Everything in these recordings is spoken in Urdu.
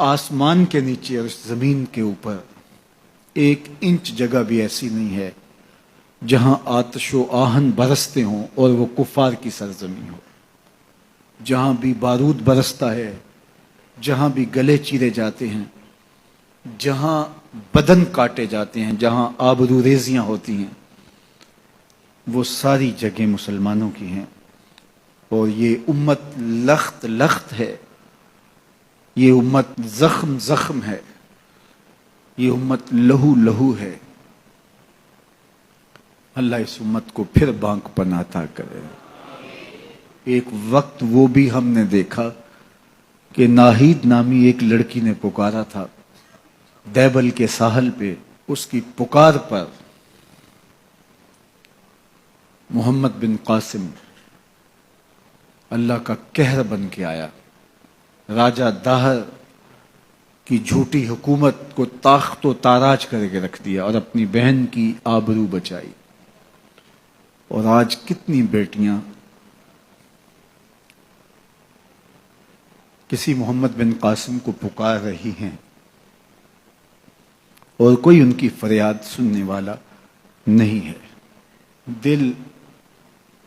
آسمان کے نیچے اور اس زمین کے اوپر 1 انچ جگہ بھی ایسی نہیں ہے جہاں آتش و آہن برستے ہوں اور وہ کفار کی سرزمین ہو. جہاں بھی بارود برستا ہے، جہاں بھی گلے چیرے جاتے ہیں، جہاں بدن کاٹے جاتے ہیں، جہاں آبرو ریزیاں ہوتی ہیں، وہ ساری جگہیں مسلمانوں کی ہیں. اور یہ امت لخت لخت ہے، یہ امت زخم زخم ہے، یہ امت لہو لہو ہے. اللہ اس امت کو پھر بانک پناہ عطا کرے. ایک وقت وہ بھی ہم نے دیکھا کہ ناہید نامی ایک لڑکی نے پکارا تھا دیبل کے ساحل پہ. اس کی پکار پر محمد بن قاسم اللہ کا قہر بن کے آیا. راجہ داہر کی جھوٹی حکومت کو تاخت و تاراج کر کے رکھ دیا اور اپنی بہن کی آبرو بچائی. اور آج کتنی بیٹیاں کسی محمد بن قاسم کو پکار رہی ہیں اور کوئی ان کی فریاد سننے والا نہیں ہے. دل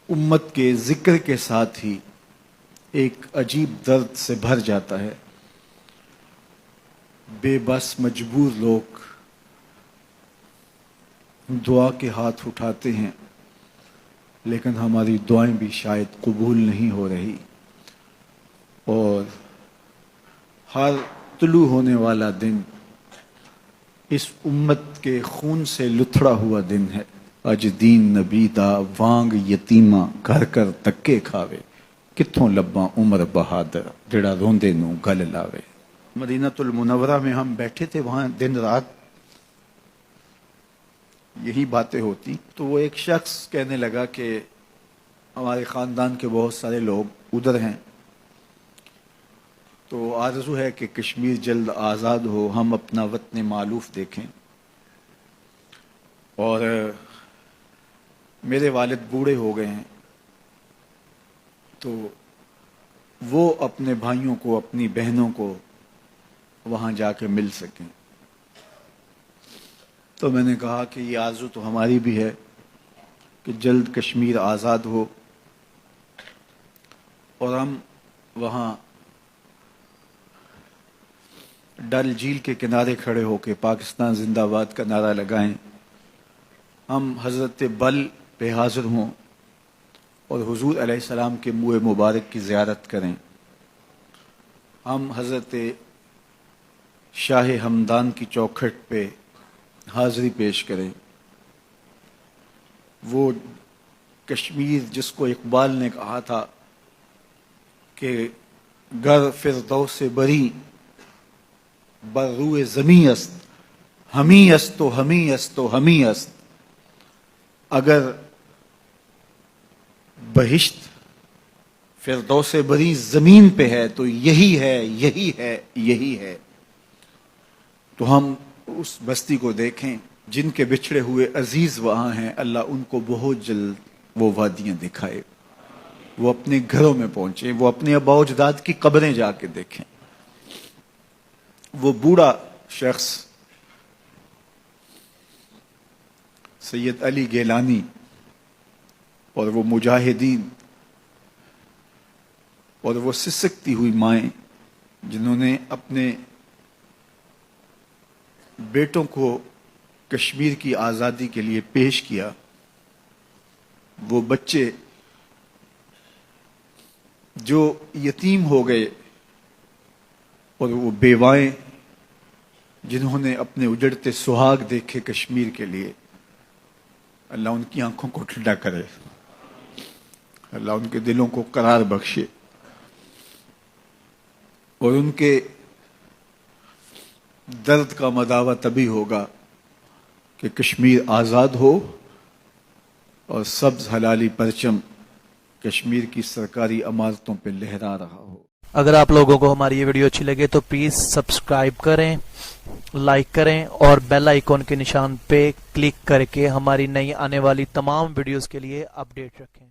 امت کے ذکر کے ساتھ ہی ایک عجیب درد سے بھر جاتا ہے. بے بس مجبور لوگ دعا کے ہاتھ اٹھاتے ہیں لیکن ہماری دعائیں بھی شاید قبول نہیں ہو رہی. اور ہر طلوع ہونے والا دن اس امت کے خون سے لتھڑا ہوا دن ہے. اج دین نبی دا وانگ یتیماں گھر کر تکے کھاوے، کتھوں لباں عمر بہادر جڑا روندے نو گل لاوے. مدینہ المنورہ میں ہم بیٹھے تھے، وہاں دن رات یہی باتیں ہوتی. تو وہ ایک شخص کہنے لگا کہ ہمارے خاندان کے بہت سارے لوگ ادھر ہیں، تو آرزو ہے کہ کشمیر جلد آزاد ہو، ہم اپنا وطن مألوف دیکھیں. اور میرے والد بوڑھے ہو گئے ہیں تو وہ اپنے بھائیوں کو، اپنی بہنوں کو وہاں جا کے مل سکیں. تو میں نے کہا کہ یہ آرزو تو ہماری بھی ہے کہ جلد کشمیر آزاد ہو اور ہم وہاں ڈل جھیل کے کنارے کھڑے ہو کے پاکستان زندہ باد کا نعرہ لگائیں. ہم حضرت بل پہ حاضر ہوں اور حضور علیہ السلام کے منہ مبارک کی زیارت کریں. ہم حضرت شاہ ہمدان کی چوکھٹ پہ حاضری پیش کریں. وہ کشمیر جس کو اقبال نے کہا تھا کہ گر فردوس بری بر روئے زمیں است، ہمیں است و ہمیں است و ہمیں است. اگر بہشت فردوس بری زمین پہ ہے تو یہی ہے، یہی ہے، یہی ہے. تو ہم اس بستی کو دیکھیں جن کے بچھڑے ہوئے عزیز وہاں ہیں، اللہ ان کو بہت جلد وہ وادیاں دکھائے، وہ اپنے گھروں میں پہنچے، وہ اپنے آباء و اجداد کی قبریں جا کے دیکھیں. وہ بوڑھا شخص سید علی گیلانی اور وہ مجاہدین اور وہ سسکتی ہوئی مائیں جنہوں نے اپنے بیٹوں کو کشمیر کی آزادی کے لیے پیش کیا، وہ بچے جو یتیم ہو گئے اور وہ بیوائیں جنہوں نے اپنے اجڑتے سہاگ دیکھے کشمیر کے لیے، اللہ ان کی آنکھوں کو ٹھنڈا کرے، اللہ ان کے دلوں کو قرار بخشے اور ان کے درد کا مداوع تبھی ہوگا کہ کشمیر آزاد ہو اور سبز حلالی پرچم کشمیر کی سرکاری عمارتوں پہ لہرا رہا ہو. اگر آپ لوگوں کو ہماری یہ ویڈیو اچھی لگے تو پلیز سبسکرائب کریں، لائک کریں اور بیل آئیکن کے نشان پہ کلک کر کے ہماری نئی آنے والی تمام ویڈیوز کے لیے اپڈیٹ رکھیں.